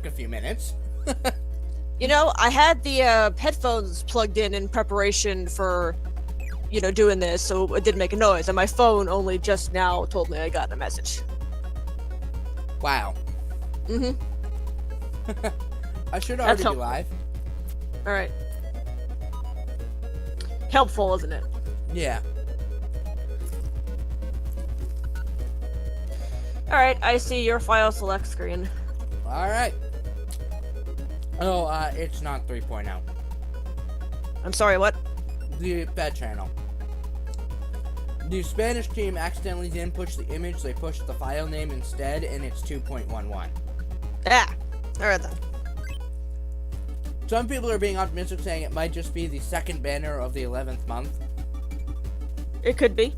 took a few minutes. You know, I had the headphones plugged in preparation for, doing this, so it didn't make a noise, and my phone only just now told me I got a message. Wow. Mm-hmm. I should already be helpful. live. Alright. Helpful, isn't it? Yeah. Alright, I see your file select screen. Alright. Oh, it's not 3.0. I'm sorry, what? The bed channel. The Spanish team accidentally didn't push the image, they pushed the file name instead, and it's 2.11. Ah! Alright then. Some people are being optimistic, saying it might just be the second banner of the 11th month. It could be.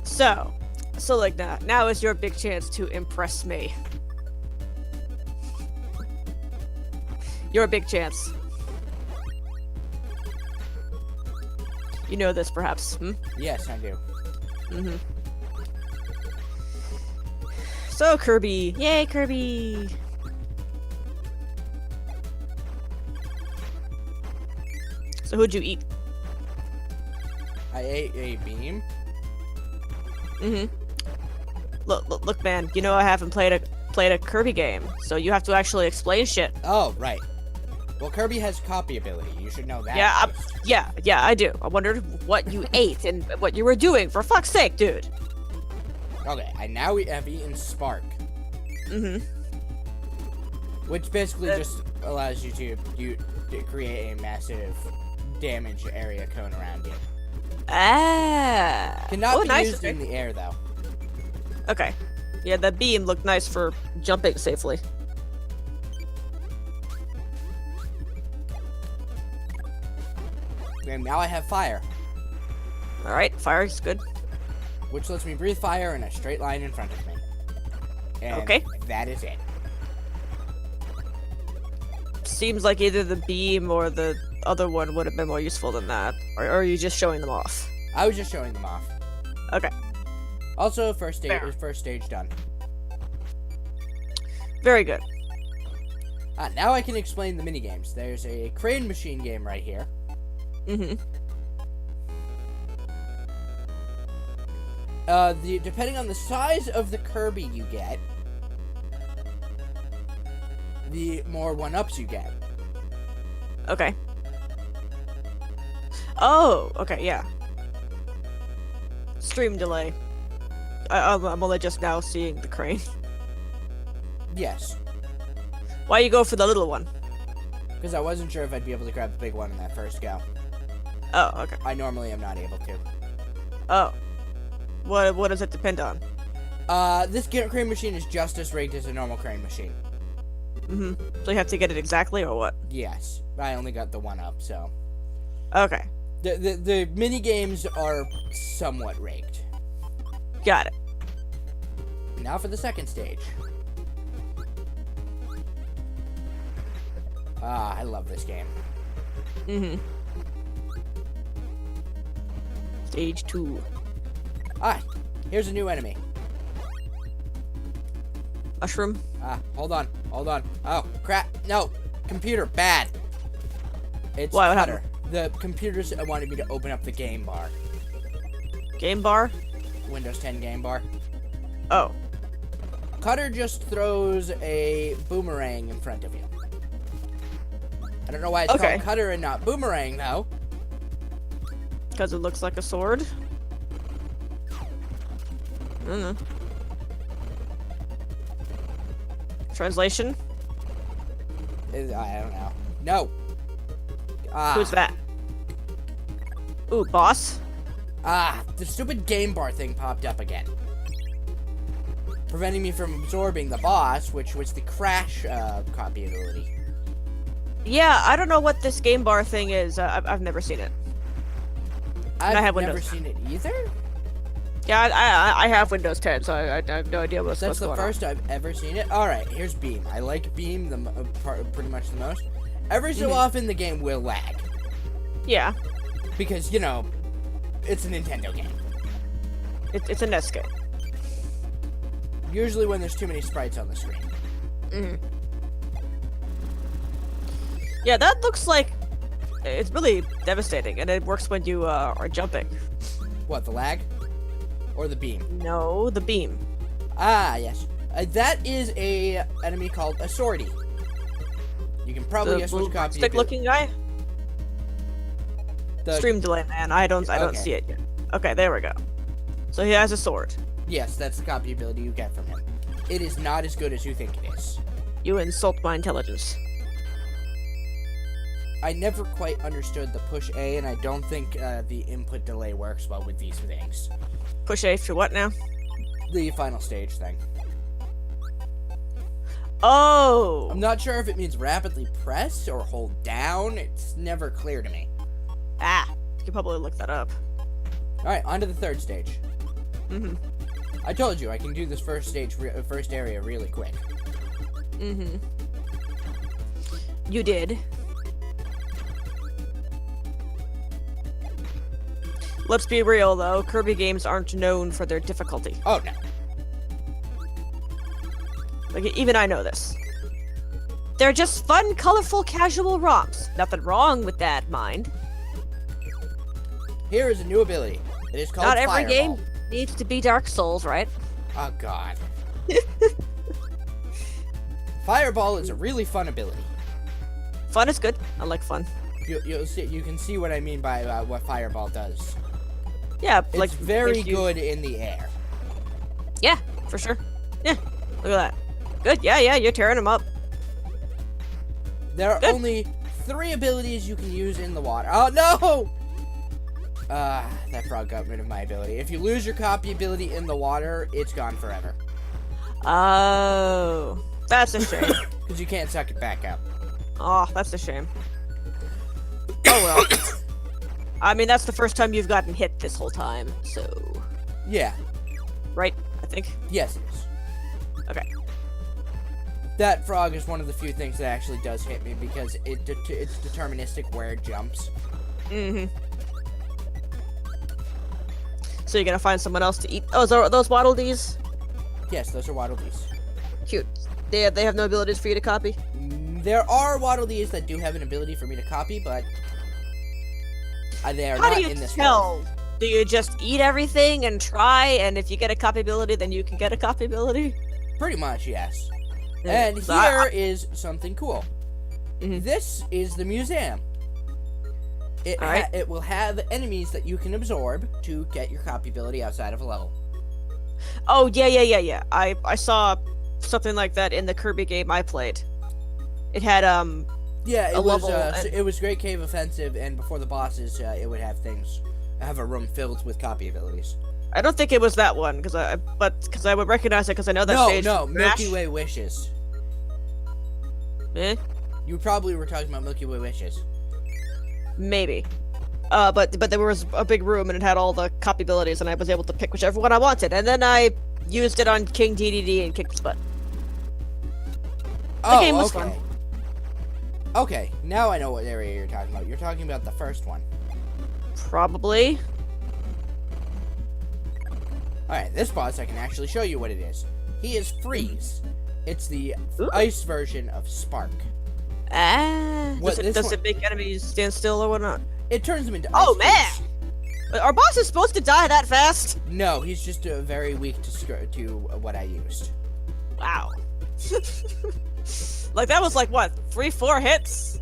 So, Soligna, now is your big chance to impress me. Your big chance. You know this, perhaps, hmm? Yes, I do. Mm-hmm. So, Kirby. Yay, Kirby! So, who'd you eat? I ate a beam. Mm-hmm. Look, man. You know I haven't played a Kirby game, so you have to actually explain shit. Oh, right. Well, Kirby has copy ability. You should know that. Yeah, I do. I wondered what you ate and what you were doing. For fuck's sake, dude. Okay, I now have eaten Spark, Mm-hmm. which basically just allows you to create a massive damage area cone around you. Ah. Cannot be nice. used in the air, though. Okay. Yeah, the beam looked nice for jumping safely. And now I have fire, Alright, fire's good. which lets me breathe fire in a straight line in front of me. And Okay. that is it. Seems like either the beam or the other one would have been more useful than that. Or are you just showing them off? I was just showing them off. Okay. Also, first Fair. stage done. Very good. Now I can explain the minigames. There's a crane machine game right here. Mm-hmm. Depending on the size of the Kirby you get, the more 1-ups you get. Okay. Oh, okay, yeah. Stream delay. I'm only just now seeing the crane. Yes, Why you go for the little one? because I wasn't sure if I'd be able to grab the big one in that first go. Oh, okay. I normally am not able to. Oh. What does it depend on? This crane machine is just as rigged as a normal crane machine. Mm-hmm. So you have to get it exactly, or what? Yes, I only got the 1-up, so... Okay. The mini games are somewhat rigged. Got it. Now for the second stage. I love this game. Mm-hmm. Stage 2. Here's a new enemy. Mushroom? Hold on. Oh, crap. No, computer, bad. It's Why, what Cutter. The computers wanted me to open up the game bar. Game bar? Windows 10 game bar. Oh. Cutter just throws a boomerang in front of you. I don't know why it's Okay. called Cutter and not Boomerang, though. Because it looks like a sword? I don't know. Translation? I don't know. No. Who's that? Ooh, boss? The stupid game bar thing popped up again. Preventing me from absorbing the boss, which was the crash copy ability. Yeah, I don't know what this game bar thing is. I've never seen it. I have never Windows. seen it either. Yeah, I have Windows 10, so I have no idea what's That's the going first I've ever seen it. Alright, here's Beam. I like Beam pretty much the most. Every so often the game will lag. on. Yeah, Because, you know, it's a Nintendo game. it's a NES game. Usually when there's too many sprites on the screen. Mhm. Yeah, that looks like it's really devastating, and it works when you are jumping. What, the lag? Or the beam? No, the beam. Ah, yes. That is a enemy called a Swordy. You can probably The guess which copy. stick-looking guy. The, Stream delay, man. I don't Okay. see it yet. Okay, there we go. So he has a sword. Yes, that's the copy ability you get from him. It is not as good as you think it is. You insult my intelligence. I never quite understood the push A, and I don't think the input delay works well with these things. Push A for what now? The final stage thing. Oh! I'm not sure if it means rapidly press or hold down. It's never clear to me. Ah! You can probably look that up. Alright, on to the third stage. Mm-hmm. I told you, I can do this first area really quick. Mm-hmm. You did. Let's be real, though. Kirby games aren't known for their difficulty. Oh, no. Like, even I know this. They're just fun, colorful, casual ROMs. Nothing wrong with that, mind. Here is a new ability. It is called Not every Fireball. game needs to be Dark Souls, right? Oh, God. Fireball is a really fun ability. Fun is good. I like fun. You can see what I mean by what Fireball does. Yeah, It's like very if you- good in the air. Yeah, for sure. Yeah, look at that. Good. Yeah, you're tearing them up. There are Good. only 3 abilities you can use in the water. Oh, no! That frog got rid of my ability. If you lose your copy ability in the water, it's gone forever. Oh, that's a shame. Because you can't suck it back up. Oh, that's a shame. Oh well. I mean, that's the first time you've gotten hit this whole time, so Yeah. right? I think. Yes, it is. Okay. That frog is one of the few things that actually does hit me because it's deterministic where it jumps. Mm-hmm. So you're gonna find someone else to eat? Oh, are those Waddle Dees? Yes, those are Waddle Dees. Cute. They have no abilities for you to copy. There are Waddle Dees that do have an ability for me to copy, but they are How not do you in this tell? world. Do you just eat everything and try, and if you get a copy ability, then you can get a copy ability? Pretty much, yes. Yeah. And So here is something cool. Mhm. This is the museum. Alright. It will have enemies that you can absorb to get your copy ability outside of a level. Oh yeah. I saw something like that in the Kirby game I played. It had Yeah, A level it was Great Cave Offensive, and before the bosses, it would have have a room filled with copy abilities. I don't think it was that one because I would recognize it because I know that No, stage. no, from Milky Smash. Way Wishes. Eh? You probably were talking about Milky Way Wishes. Maybe. But there was a big room and it had all the copy abilities and I was able to pick whichever one I wanted and then I used it on King DDD and kicked his butt. Oh, game was okay. fun. Okay, now I know what area you're talking about. You're talking about the first one. Probably. Alright, this boss I can actually show you what it is. He is Freeze. It's the Ooh. ice version of Spark. Does this it one- make enemies stand still or whatnot? It turns him into Oh, ice man! Freeze. Our boss is supposed to die that fast? No, he's just very weak to what I used. Wow. Like that was like what, 3-4 hits?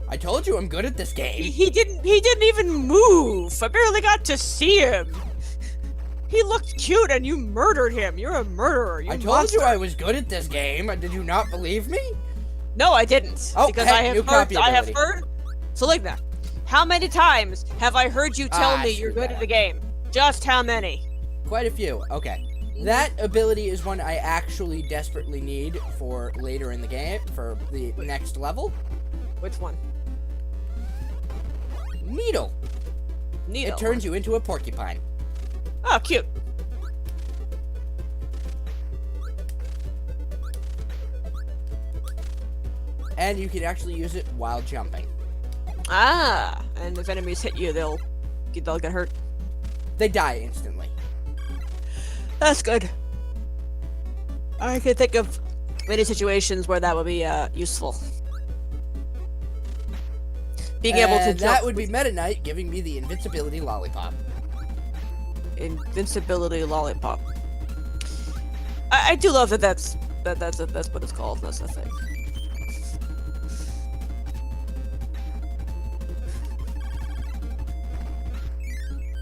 I told you I'm good at this game. He didn't even move. I barely got to see him. He looked cute and you murdered him. You're a murderer. You I told monster. you I was good at this game. Did you not believe me? No, I didn't. Oh, because hey, I new have copy heard. I have ability. heard. So like that. How many times have I heard you tell me you're screw good that. at the game? Just how many? Quite a few. Okay. That ability is one I actually desperately need for later in the game, for the next level. Which one? Needle. Needle. It turns you into a porcupine. Oh, cute. And you can actually use it while jumping. Ah, and if enemies hit you, they'll get hurt. They die instantly. That's good. I can think of many situations where that would be useful. Being able to And jump that would be Meta Knight giving me the invincibility lollipop. invincibility lollipop. I do love that. That's what it's called. That's the thing.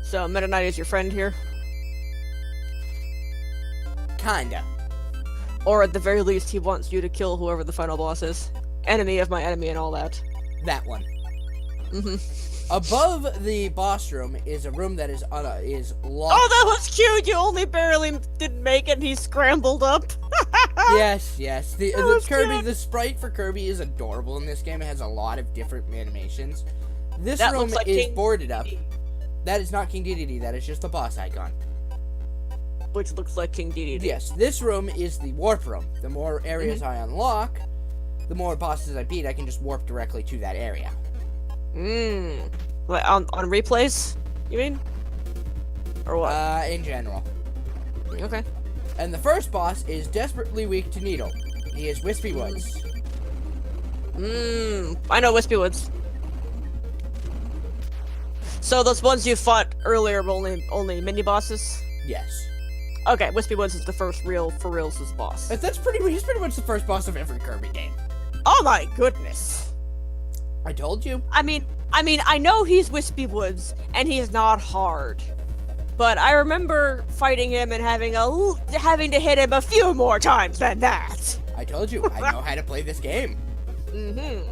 So Meta Knight is your friend here, Kinda. or at the very least, he wants you to kill whoever the final boss is, enemy of my enemy, and all that. That one. Mm-hmm. Above the boss room is a room that is locked. Oh, that was cute! You only barely didn't make it, and he scrambled up. Yes. The was Kirby, cute. the sprite for Kirby is adorable in this game. It has a lot of different animations. This That room looks like is King boarded up. Dedede, That is not King Dedede. That is just the boss icon. which looks like King Dedede. Yes, this room is the warp room. The more areas Mm-hmm. I unlock, the more bosses I beat. I can just warp directly to that area. Like on replays, you mean? Or what? In general. Okay. And the first boss is desperately weak to Needle. He is Wispy Woods. I know Wispy Woods. So those ones you fought earlier were only mini bosses? Yes. Okay, Wispy Woods is the first for real's boss. He's pretty much the first boss of every Kirby game. Oh my goodness. I told you. I mean, I know he's Wispy Woods, and he's not hard. But I remember fighting him and having to hit him a few more times than that. I told you. I know how to play this game. Mm-hmm.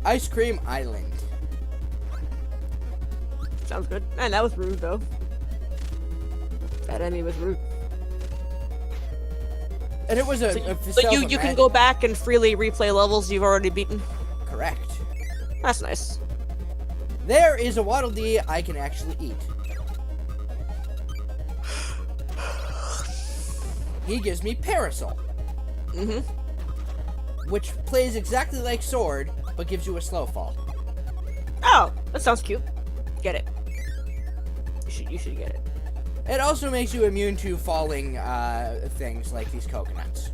Ice Cream Island. Sounds good. Man, that was rude, though. That enemy was rude. And it was So you can go back and freely replay levels you've already beaten? Correct. That's nice. There is a Waddle Dee I can actually eat. He gives me Parasol, Mm-hmm. which plays exactly like Sword, but gives you a slow fall. Oh, that sounds cute. Get it. You should get it. It also makes you immune to falling things like these coconuts.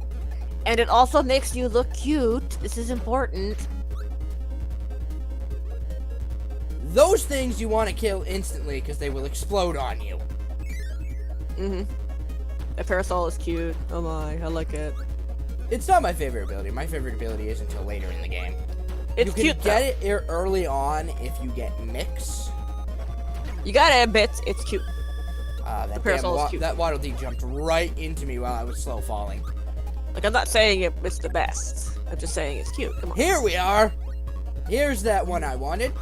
And it also makes you look cute. This is important. Those things you want to kill instantly because they will explode on you. Mm-hmm. The parasol is cute. Oh my, I like it. It's not my favorite ability. My favorite ability is until later in the game. It's you can cute. get it early on if you get Mix. You gotta admit, it's cute. That parasol is cute. That Waddle Dee jumped right into me while I was slow falling. Like, I'm not saying it's the best. I'm just saying it's cute. Come on. Here we are. Here's that one I wanted.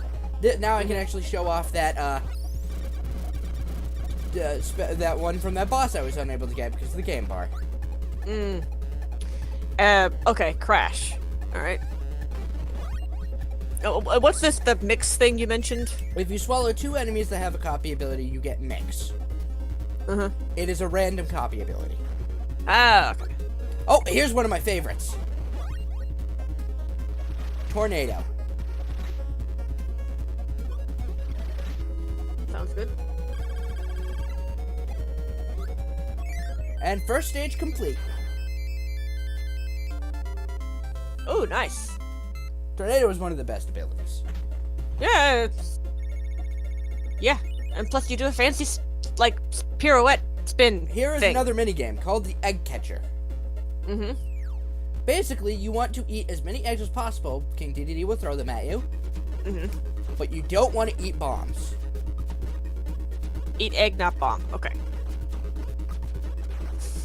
Now I can actually show off that that one from that boss I was unable to get because of the game bar. Okay, Crash. Alright. Oh, what's this, the mix thing you mentioned? If you swallow 2 enemies that have a copy ability, you get Mix. Uh-huh. It is a random copy ability. Ah, okay. Oh, here's one of my favorites. Tornado. Sounds good. And first stage complete. Oh, nice. Tornado is one of the best abilities. Yeah, yeah. And plus you do a fancy, pirouette spin Here is thing. another minigame called the Egg Catcher. Mm-hmm. Basically, you want to eat as many eggs as possible. King Dedede will throw them at you. Mm-hmm. But you don't want to eat bombs. Eat egg, not bomb. Okay.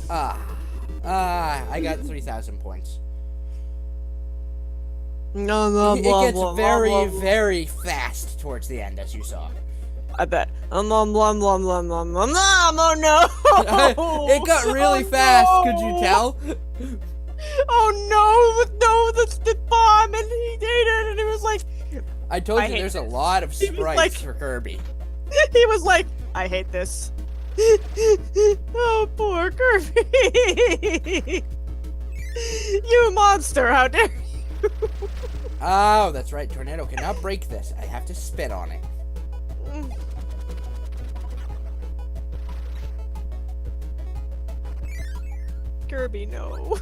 I got 3,000 points. No, It gets very, very fast towards the end, as you saw. I bet. Oh no! It got really fast, could you tell? Oh no, that's the bomb, and he ate it, and it was like, I told I you hate there's a this. lot of He was sprites like- for Kirby. he was like, I hate this. Oh, poor Kirby. You monster, how dare you? Oh, that's right. Tornado cannot break this. I have to spit on it. Kirby, no.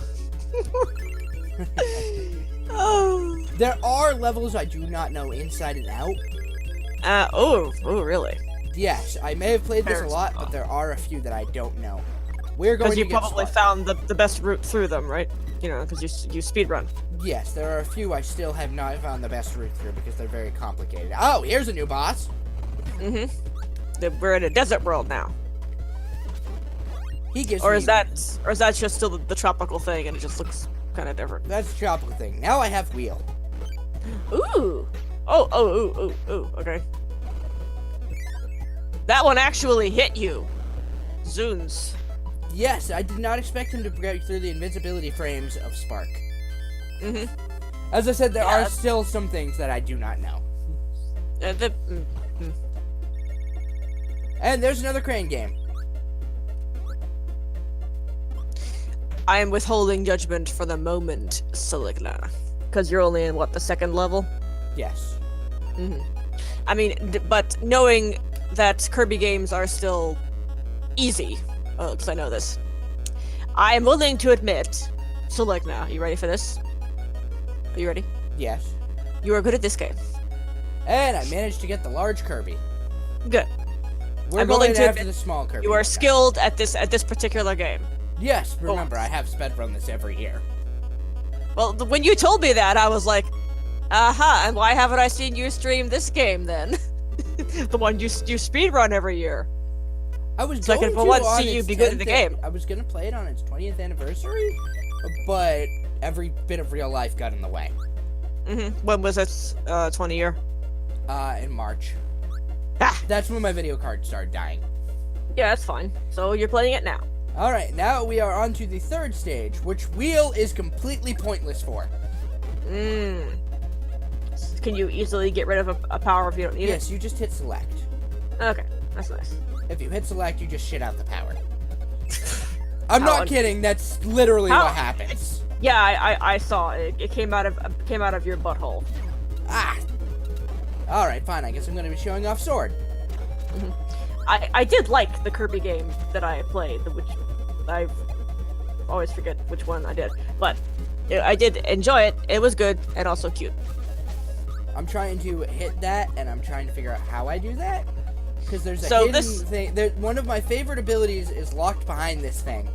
Oh. There are levels I do not know inside and out. Oh, really? Yes, I may have played this a Fair lot, enough. but there are a few that I don't know. We're going Because to you get probably Spark. found the best route through them, right? You know, because you speedrun. Yes, there are a few I still have not found the best route through because they're very complicated. Oh, here's a new boss. We're in a desert world now. He gives Or me... is that just still the tropical thing and it just looks kind of different? That's the tropical thing. Now I have wheel. Ooh. Oh, okay. That one actually hit you. Zoons. Yes, I did not expect him to break through the invincibility frames of Spark. As I said, there are still some things that I do not know. And there's another crane game. I am withholding judgment for the moment, Saligna. Because you're only in, what, the second level? Yes. I mean, but knowing that Kirby games are still easy, because I know this, I am willing to admit, Saligna, you ready for this? Are you ready? Yes. You are good at this game. And I managed to get the large Kirby. Good. We're I'm willing going to after admit the small Kirby. You are this time. skilled at this particular game. Yes, remember, I have sped run this every year. Well, when you told me that, I was like, aha, and why haven't I seen you stream this game then? The one you speedrun every year. I was So I going can for to once on see you its be good at the 10th game. I was going to play it on its 20th anniversary, but every bit of real life got in the way. When was its 20 year? In March. Ah! That's when my video card started dying. Yeah, that's fine. So you're playing it now. Alright, now we are on to the third stage, which wheel is completely pointless for. Can you easily get rid of a power if you don't need Yes, you just hit select. it? Okay, that's nice. If you hit select, you just shit out the power. I'm How not kidding, that's literally How- what happens. Yeah, I saw it. It came out of your butthole. Ah! Alright, fine, I guess I'm gonna be showing off Sword. I did like the Kirby game that I played, which I always forget which one I did, but I did enjoy it. It was good and also cute. I'm trying to hit that, and I'm trying to figure out how I do that. Because there's a So hidden this- thing. One of my favorite abilities is locked behind this thing.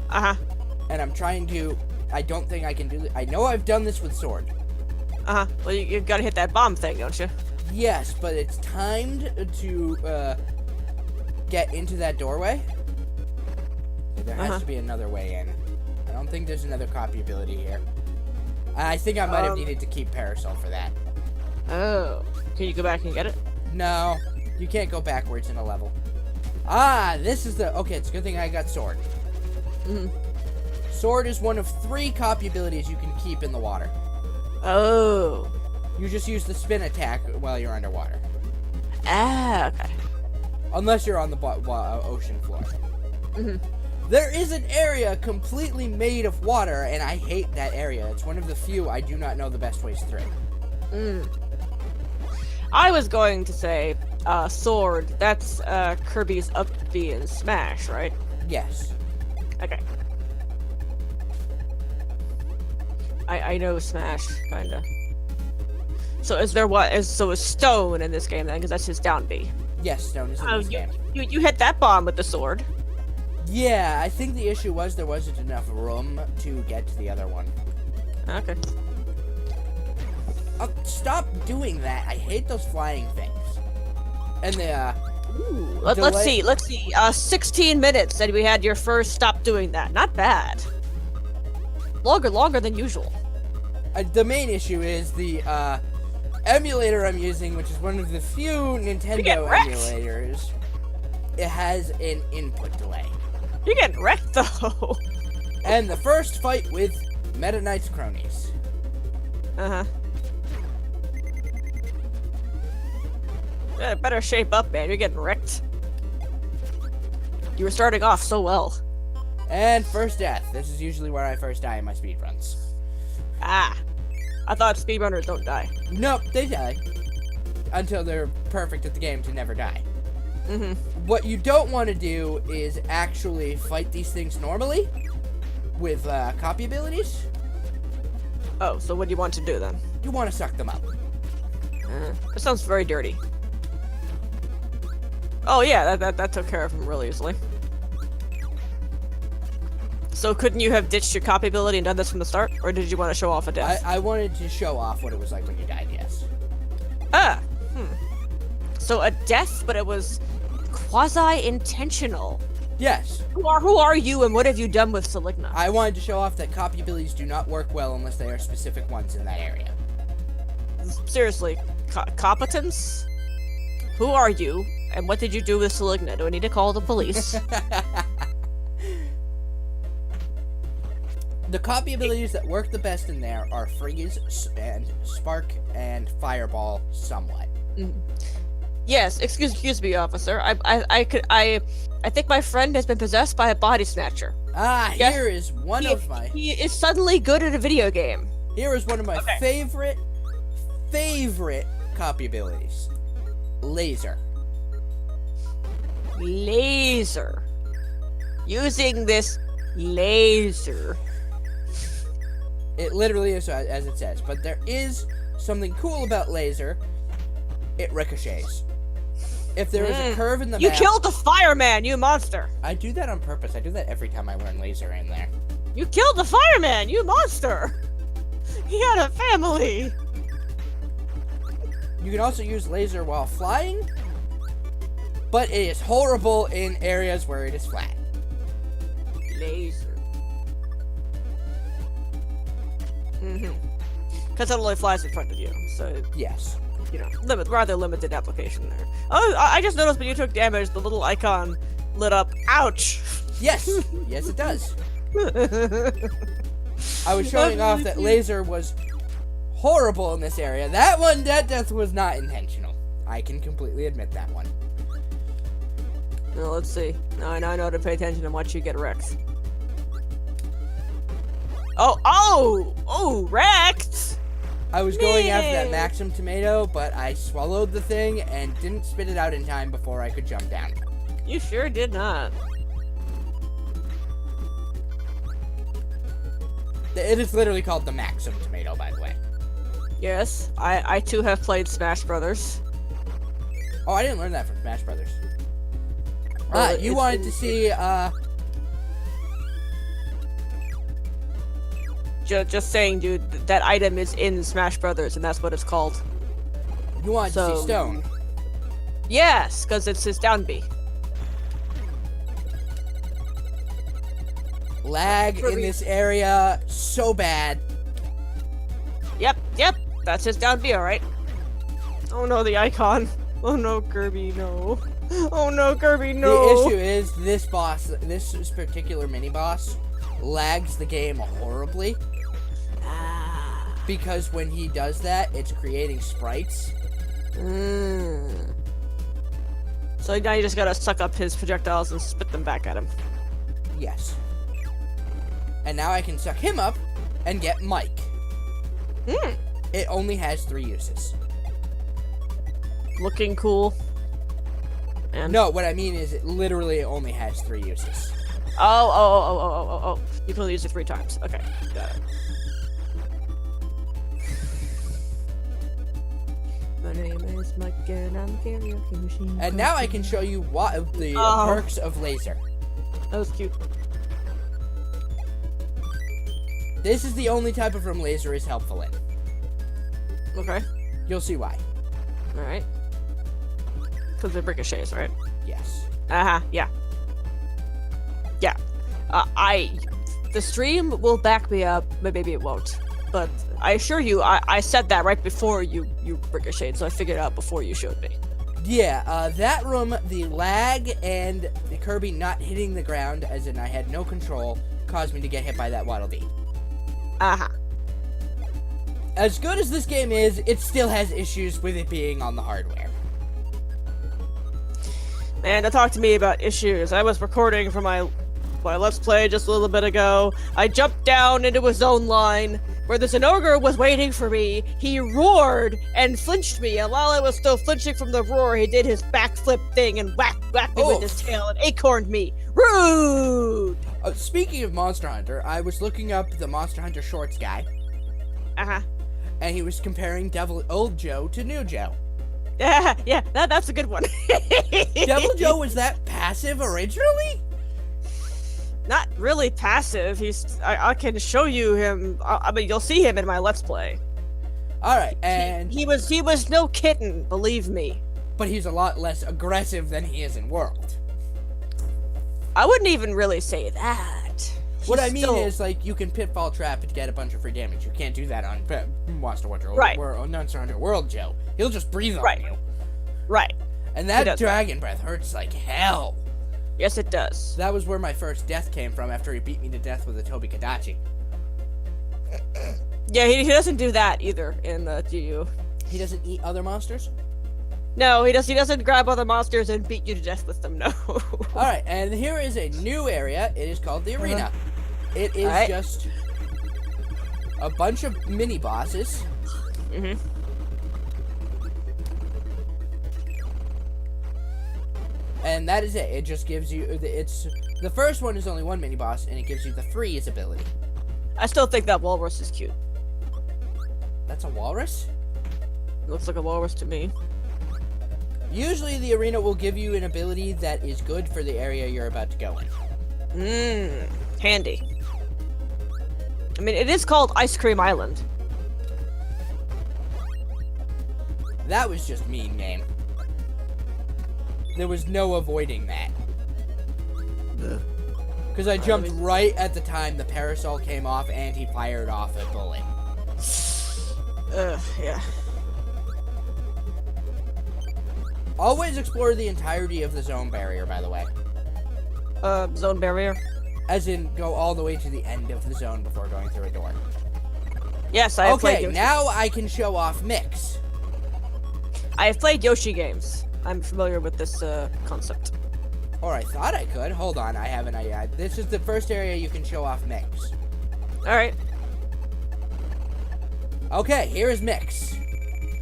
And I'm trying to... I don't think I can do it. I know I've done this with Sword. Well, you gotta hit that bomb thing, don't you? Yes, but it's timed to get into that doorway. There has to be another way in. I don't think there's another copy ability here. I think I might have needed to keep Parasol for that. Oh. Can you go back and get it? No, you can't go backwards in a level. Ah, this is the... Okay, it's a good thing I got Sword. Sword is one of 3 copy abilities you can keep in the water. Oh. You just use the spin attack while you're underwater. Ah, okay. Unless you're on the ocean floor. There is an area completely made of water, and I hate that area. It's one of the few I do not know the best ways through. I was going to say, Sword, that's Kirby's up B in Smash, right? Yes. Okay. I know Smash, kinda. So is there so is Stone in this game then? Because that's his down B. Yes, Stone is in this game. You hit that bomb with the sword. Yeah, I think the issue was there wasn't enough room to get to the other one. Okay. Stop doing that. I hate those flying things. And the, Ooh, let's see. 16 minutes, and we had your first stop doing that. Not bad. Longer than usual. The main issue is the, emulator I'm using, which is one of the few Nintendo wrecked. emulators. It has an input delay. You're getting wrecked, though. And the first fight with Meta Knight's cronies. Yeah, better shape up, man. You're getting wrecked. You were starting off so well. And first death. This is usually where I first die in my speedruns. Ah. I thought speedrunners don't die. Nope, they die. Until they're perfect at the game to never die. What you don't want to do is actually fight these things normally. with copy abilities, Oh, so what do you want to do then? you want to suck them up. That sounds very dirty. Oh yeah, that took care of him really easily. So couldn't you have ditched your copy ability and done this from the start? Or did you want to show off a death? I wanted to show off what it was like when you died, yes. So a death, but it was quasi-intentional. Yes. Who are you and what have you done with Saligna? I wanted to show off that copy abilities do not work well unless they are specific ones in that area. Seriously, competence? Who are you and what did you do with Saligna? Do I need to call the police? The copy abilities that work the best in there are Freeze and Spark and Fireball somewhat. Yes, excuse me, officer. I think my friend has been possessed by a body snatcher. Yes. Here is one of my He is suddenly good at a video game. favorite copy abilities. Laser. Laser. Using this laser. It literally is as it says, but there is something cool about laser. It ricochets. If there is a curve in the You map, killed the fireman, you monster! I do that on purpose. I do that every time I learn laser in there. You killed the fireman, you monster! He had a family! You can also use laser while flying, but it is horrible in areas where it is flat. Laser. Because it only flies in front of you, so, Yes. you know, rather limited application there. Oh, I just noticed when you took damage, the little icon lit up. Ouch! Yes. Yes, it does. I was showing off that laser was horrible in this area. That death was not intentional. I can completely admit that one. Now, let's see. Now I know to pay attention and watch you get wrecked. Oh, wrecked! I was going after that Man. Maxim tomato, but I swallowed the thing and didn't spit it out in time before I could jump down. You sure did not. It is literally called the Maxim tomato, by the way. Yes, I too have played Smash Brothers. Oh, I didn't learn that from Smash Brothers. You it's wanted in- to see, Just saying, dude, that item is in Smash Brothers, and that's what it's called. you wanted to So- see Stone. Yes, because it's his down B. Lag in this area so bad. Yep, that's his down B, alright. Oh no, the icon. Oh no, Kirby, no. Oh no, Kirby, no. The issue is this particular mini boss lags the game horribly because when he does that, it's creating sprites. So now you just gotta suck up his projectiles and spit them back at him. Yes. And now I can suck him up and get Mike. It only has 3 uses. Looking cool. And No, what I mean is it literally only has 3 uses. Oh. You can only use it 3 times. Okay, got it. My name is Mike and I'm karaoke machine. And now I can show you what of the Oh. perks of laser. That was cute. This is the only type of room laser is helpful in. Okay. You'll see why. Alright. Because it ricochets, right? Yes. Yeah. Yeah. The stream will back me up, but maybe it won't. But I assure you, I said that right before you ricocheted, so I figured it out before you showed me. Yeah, that room, the lag and the Kirby not hitting the ground, as in I had no control, caused me to get hit by that Waddle Dee. As good as this game is, it still has issues with it being on the hardware. Man, don't talk to me about issues. I was recording for my Let's Play just a little bit ago. I jumped down into a zone line where the Zenogre was waiting for me. He roared and flinched me, and while I was still flinching from the roar, he did his backflip thing and whacked me with his tail and acorned me. Rude! Speaking of Monster Hunter, I was looking up the Monster Hunter Shorts guy, Uh-huh. and he was comparing Old Joe to New Joe. Yeah, that's a good one. Devil Joe was that passive originally? Not really passive. I can show you him. I mean, you'll see him in my Let's Play. Alright, and... He was no kitten, believe me. But he's a lot less aggressive than he is in World. I wouldn't even really say that. What I mean is, like, you can pitfall trap and get a bunch of free damage. You can't do that on Monster Hunter Right. Monster Hunter World Joe. He'll just breathe on you. Right. And that dragon breath hurts like hell. Yes, it does. That was where my first death came from after he beat me to death with a Tobi Kadachi. Yeah, he doesn't do that either in the GU. He doesn't eat other monsters? No, he doesn't grab other monsters and beat you to death with them, no. Alright, and here is a new area. It is called the Arena. It is just a bunch of mini-bosses. Mm-hmm. And that is it. It just gives you... The first one is only one mini-boss, and it gives you the freeze ability. I still think that walrus is cute. That's a walrus? Looks like a walrus to me. Usually the arena will give you an ability that is good for the area you're about to go in. Handy. I mean, it is called Ice Cream Island. That was just mean name. There was no avoiding that. Because I jumped right at the time the parasol came off and he fired off a bullet. Yeah. Always explore the entirety of the zone barrier, by the way. Zone barrier? As in, go all the way to the end of the zone before going through a door. Yes, I have played Okay, Yoshi. now I can show off Mix. I have played Yoshi games. I'm familiar with this, concept. Or I thought I could. Hold on, I have an idea. This is the first area you can show off Mix. Alright. Okay, here is Mix.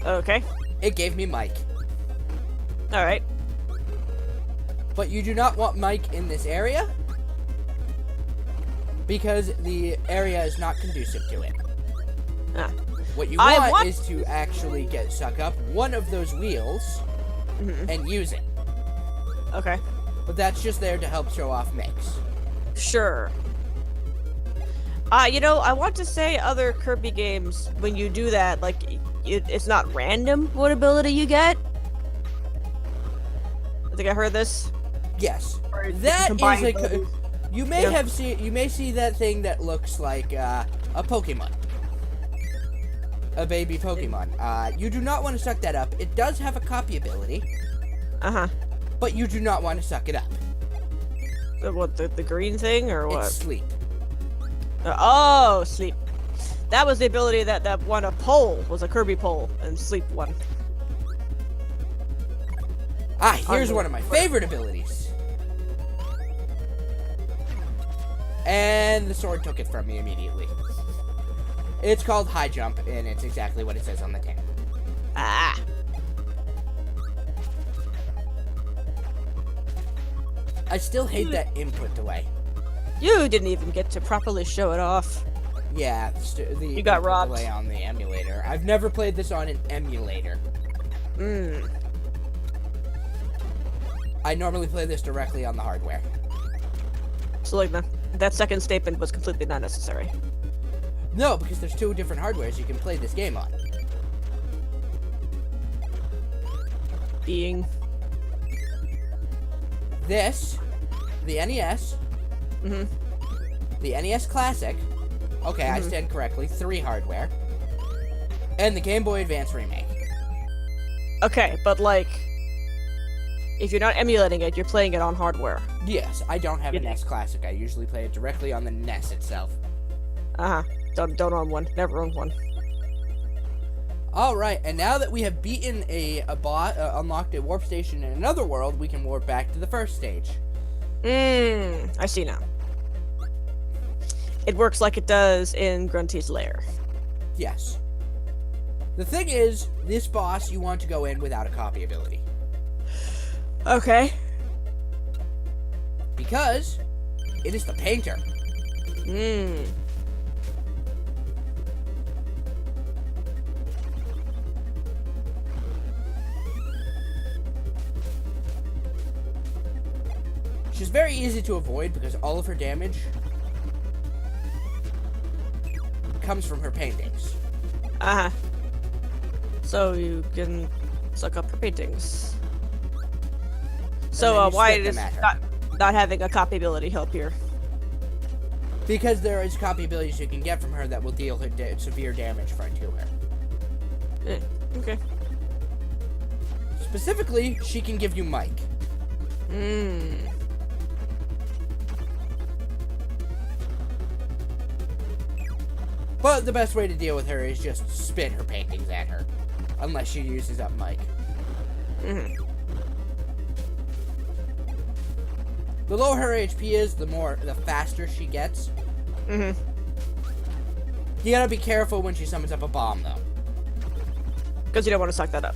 Okay. It gave me Mike. Alright. But you do not want Mike in this area, because the area is not conducive to it. Ah. What you want is to actually suck up one of those wheels and use it. Okay. But that's just there to help show off Mix. Sure. You know, I want to say other Kirby games, when you do that, like, it's not random what ability you get. I think I heard this. Yes. Or That is combine a... abilities. You may have seen... You may see that thing that looks like a Pokemon. A baby Pokemon. You do not want to suck that up. It does have a copy ability. Uh-huh. But you do not want to suck it up. What, the green thing, or what? It's sleep. Oh, sleep. That was the ability that won a pole, was a Kirby pole, and sleep won. Ah, here's one of my favorite abilities. And the sword took it from me immediately. It's called High Jump, and it's exactly what it says on the tin. Ah. I still hate that input delay. You didn't even get to properly show it off. Yeah, you got robbed. Delay on the emulator. I've never played this on an emulator. I normally play this directly on the hardware. So like that second statement was completely not necessary. No, because there's two different hardwares you can play this game on. Being This, the NES, the NES Classic, okay, I stand correctly, 3 hardware, and the Game Boy Advance Remake. okay, but like, if you're not emulating it, you're playing it on hardware. Yes, I don't have a NES Classic. I usually play it directly on the NES itself. Don't own one. Never own one. Alright, and now that we have beaten unlocked a warp station in another world, we can warp back to the first stage. I see now. It works like it does in Grunty's lair. Yes. The thing is, this boss you want to go in without a copy ability. Okay. Because It is the painter. Hmm. She's very easy to avoid because all of her damage comes from her paintings. Uh-huh. So you can suck up her paintings. So why does not having a copy ability help here? Because there is copy abilities you can get from her that will deal her severe damage to her. Okay. Specifically, she can give you Mike. Hmm. But the best way to deal with her is just spin her paintings at her. Unless she uses up Mike. Mm-hmm. The lower her HP is, the faster she gets. Mm-hmm. You gotta be careful when she summons up a bomb, though. Because you don't want to suck that up.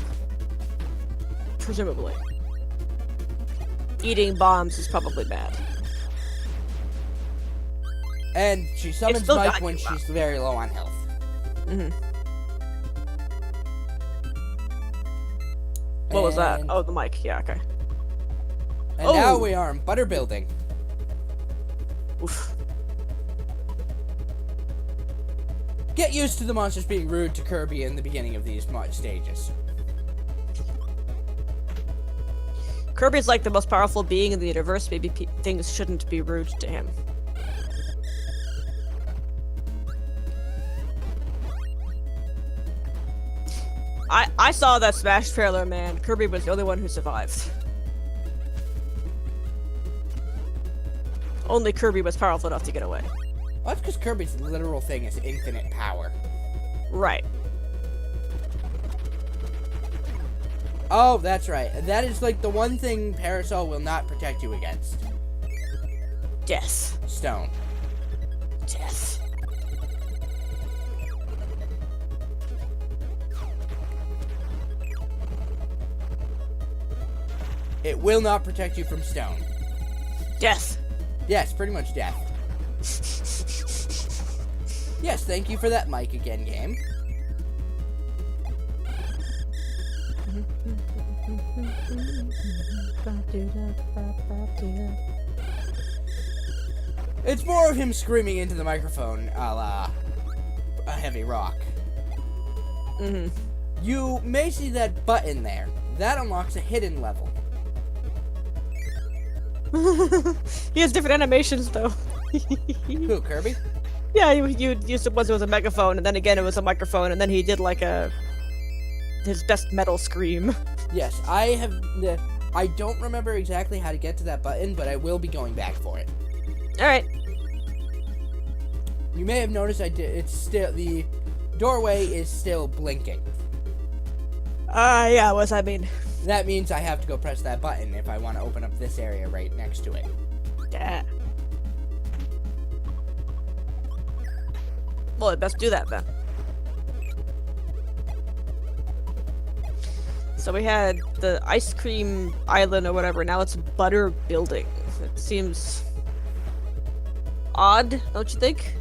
Presumably. Eating bombs is probably bad. And she summons still Mike got when you, she's very low on health. Mm-hmm. What was that? Oh, the mic. Yeah, okay. And now we are in Butter Building. Oof. Get used to the monsters being rude to Kirby in the beginning of these stages. Kirby's like the most powerful being in the universe. Maybe things shouldn't be rude to him. I saw that Smash trailer, man. Kirby was the only one who survived. Only Kirby was powerful enough to get away. Well, that's because Kirby's literal thing is infinite power. Right. Oh, that's right. That is like the one thing Parasol will not protect you against. Death. Stone. Death. It will not protect you from stone. Death. Yes, pretty much death. Yes, thank you for that mic again, game. It's more of him screaming into the microphone, a la a Heavy Rock. Mm-hmm. You may see that button there. That unlocks a hidden level. He has different animations, though. Who, Kirby? Yeah, you used it once it was a megaphone, and then again it was a microphone, and then he did like his best metal scream. Yes, I don't remember exactly how to get to that button, but I will be going back for it. Alright. You may have noticed the doorway is still blinking. Yeah, what's that mean? That means I have to go press that button if I want to open up this area right next to it. Yeah. Well, I'd best do that then. So we had the ice cream island or whatever, now it's Butter Building. It seems odd, don't you think?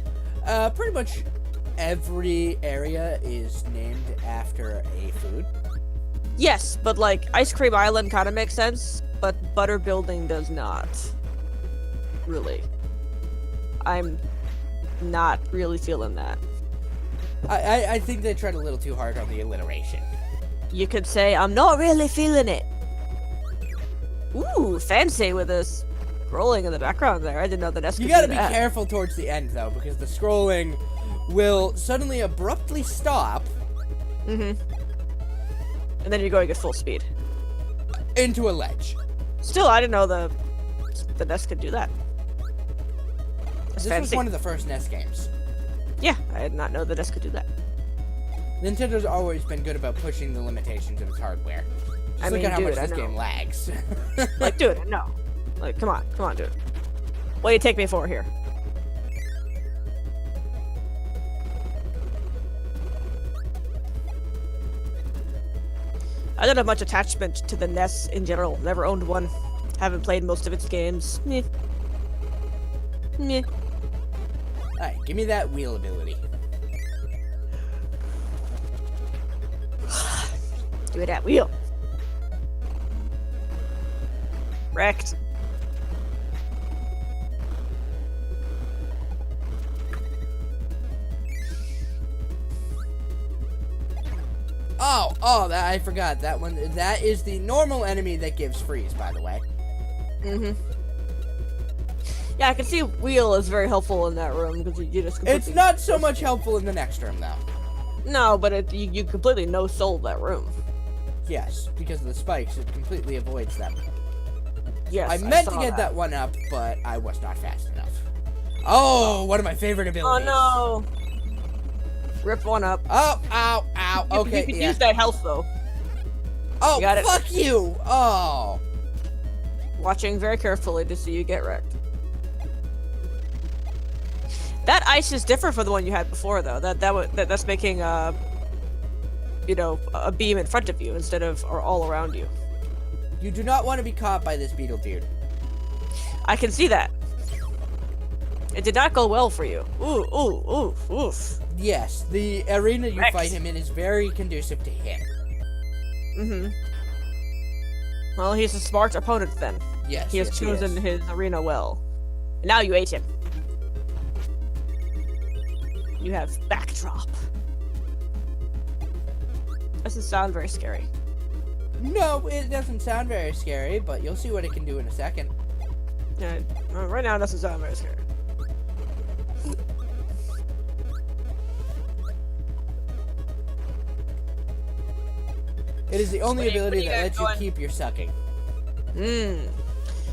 Pretty much every area is named after a food. Yes, but like Ice Cream Island kind of makes sense, but Butter Building does not. Really. I'm not really feeling that. I think they tried a little too hard on the alliteration. You could say, I'm not really feeling it. Ooh, fancy with this scrolling in the background there. I didn't know the NES could You gotta do be that. careful towards the end, though, because the scrolling will suddenly abruptly stop Mm-hmm. And then you're going at full speed. into a ledge. Still, I didn't know the NES could do that. That's This fancy. was one of the first NES games. Yeah, I did not know the NES could do that. Nintendo's always been good about pushing the limitations of its hardware. Just I look mean, at how dude, much I this know. game lags. Like, dude, no. Like, come on, dude. What do you take me for here? I don't have much attachment to the NES in general. Never owned one. Haven't played most of its games. Eh. Meh. Alright, give me that wheel ability. Give me that wheel. Wrecked. Oh, that I forgot. That one, that is the normal enemy that gives freeze, by the way. Mm-hmm. Yeah, I can see wheel is very helpful in that room because you just completely... It's not so much helpful in the next room, though. No, but you completely no-soul that room. Yes, because of the spikes, it completely avoids them. Yes, I meant to saw get that one up, but I was not fast enough. Oh, one of my favorite abilities. Oh, no. Rip one up. Oh, ow, ow. Okay, You can yeah. use that health, though. Oh, got it. fuck you. Oh. Watching very carefully to see you get wrecked. That ice is different from the one you had before, though. That's making you know, a beam in front of you instead of or all around you. You do not want to be caught by this beetle dude. I can see that. It did not go well for you. Ooh, ooh, ooh, oof. Yes, the arena you Rex. fight him in is very conducive to him. Mm-hmm. Well, he's a smart opponent then. Yes, He has yes, chosen is. his arena well. And now you ate him. You have backdrop. Doesn't sound very scary. No, it doesn't sound very scary, but you'll see what it can do in a second. Yeah, right now it doesn't sound very scary. It is the only What are you ability that guys lets you doing? keep your sucking.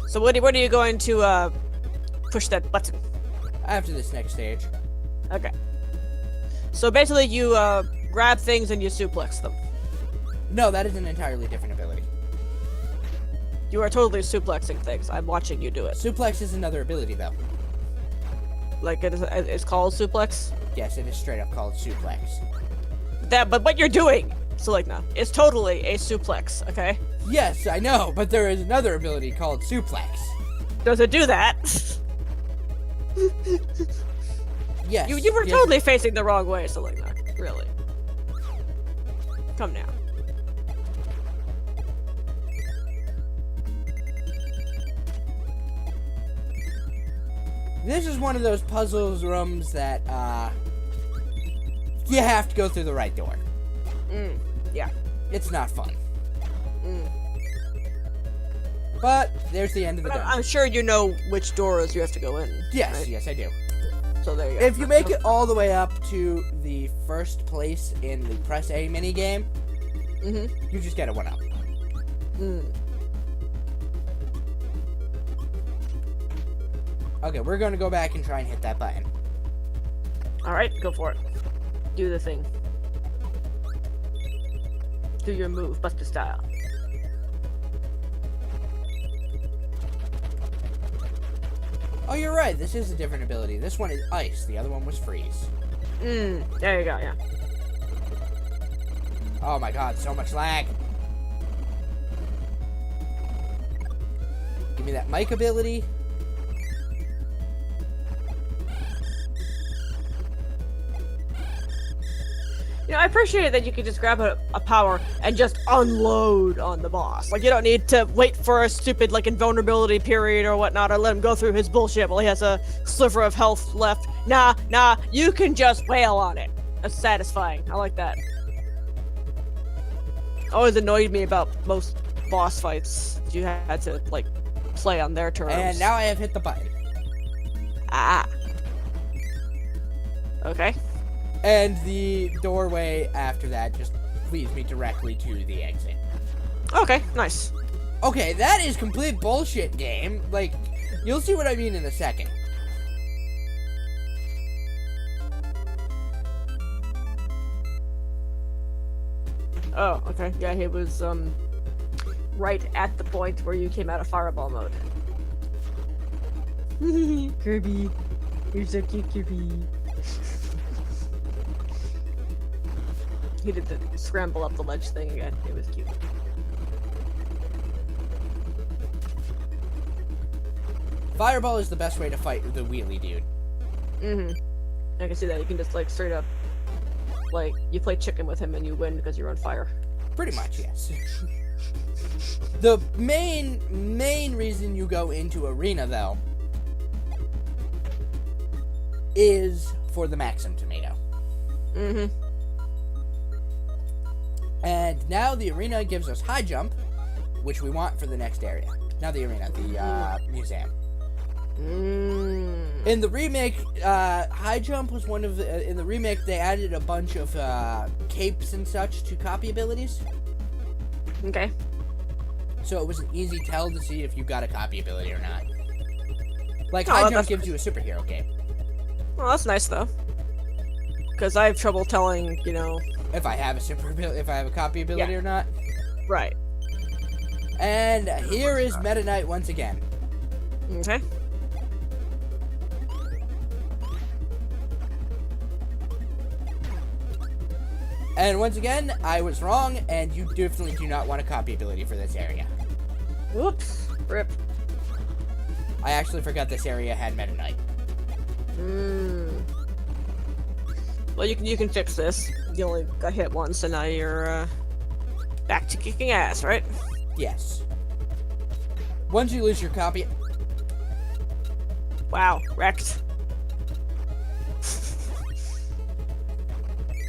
So what are you going to push that button? After this next stage. Okay. So basically you grab things and you suplex them. No, that is an entirely different ability. You are totally suplexing things. I'm watching you do it. Suplex is another ability, though. Like it's called suplex. Yes, it is straight up called suplex. But what you're doing, Selena, is totally a suplex. Okay. Yes, I know, but there is another ability called suplex. Does it do that? Yes. You were yes. totally facing the wrong way, Selena. Really. Come now. This is one of those puzzles rooms that, you have to go through the right door. Yeah. It's not fun. But there's the end of the But dungeon. I'm sure you know which doors you have to go in. Yes, right? yes, I do. So there you go. If you make it all the way up to the first place in the Press A minigame, you just get a 1-up. Okay, we're gonna go back and try and hit that button. Alright, go for it. Do the thing. Do your move, Buster style. Oh, you're right, this is a different ability. This one is ice, the other one was freeze. There you go, yeah. Oh my god, so much lag. Give me that mic ability. You know, I appreciate that you can just grab a power and just unload on the boss. Like, you don't need to wait for a stupid, like, invulnerability period or whatnot, or let him go through his bullshit while he has a sliver of health left. Nah, you can just wail on it. That's satisfying. I like that. Always annoyed me about most boss fights. You had to, like, play on their terms. And now I have hit the button. Ah. Okay. And the doorway after that just leads me directly to the exit. Okay, nice. Okay, that is complete bullshit, game. Like, you'll see what I mean in a second. Oh, okay. Yeah, he was, right at the point where you came out of fireball mode. Kirby. You're so cute, Kirby. He did the scramble up the ledge thing again. It was cute. Fireball is the best way to fight the wheelie dude. I can see that. You can just, like, straight up, like, you play chicken with him and you win because you're on fire. Pretty much, yes. The main reason you go into Arena, though, is for the Maxim tomato. And now the Arena gives us high jump, which we want for the next area. Not the Arena, the museum. In the remake, high jump was one of the... in the remake, they added a bunch of capes and such to copy abilities. Okay. So it was an easy tell to see if you got a copy ability or not. Like, Oh, high jump that's gives you a superhero cape. Well, that's nice, though. Because I have trouble telling, you know... If I have a copy ability or not. Right. And here is Meta Knight once again. Okay. And once again, I was wrong, and you definitely do not want a copy ability for this area. Whoops. Rip. I actually forgot this area had Meta Knight. Well, you can fix this. You only got hit once, and now you're back to kicking ass, right? Yes. Once you lose your copy... Wow, wrecked.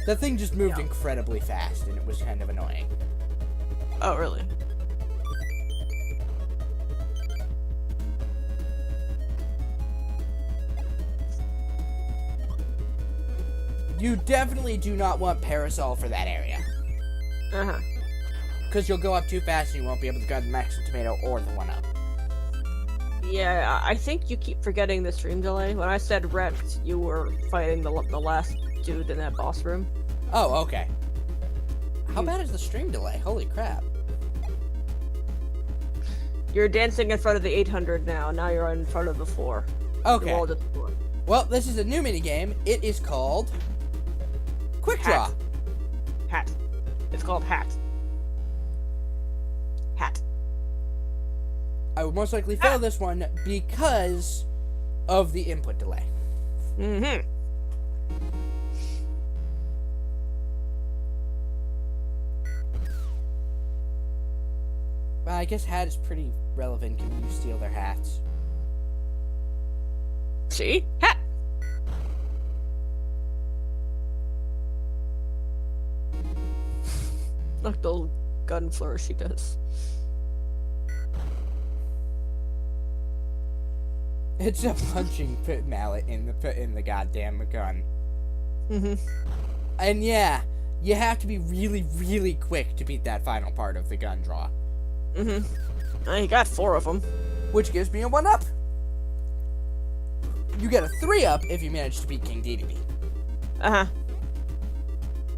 The thing just moved incredibly fast, and it was kind of annoying. Oh, really? You definitely do not want Parasol for that area. Uh-huh. Because you'll go up too fast and you won't be able to grab the Maxim Tomato or the 1-up. Yeah, I think you keep forgetting the stream delay. When I said wrecked, you were fighting the last dude in that boss room. Oh, okay. How bad is the stream delay? Holy crap. You're dancing in front of the 800 now. Now you're in front of the 4. Okay. You're all just 4. Well, this is a new minigame. It is called... Quick Draw. Hat. It's called Hat. Hat. I would most likely fail this one because of the input delay. Mm-hmm. Well, I guess hat is pretty relevant. Can you steal their hats? See? Hat! Look, the little gun flourish he does. It's a punching mallet in the goddamn gun. Mm-hmm. And yeah, you have to be really, really quick to beat that final part of the gun draw. Mm-hmm. You got 4 of them. Which gives me a 1-up. You get a 3-up if you manage to beat King Dedede. Uh-huh.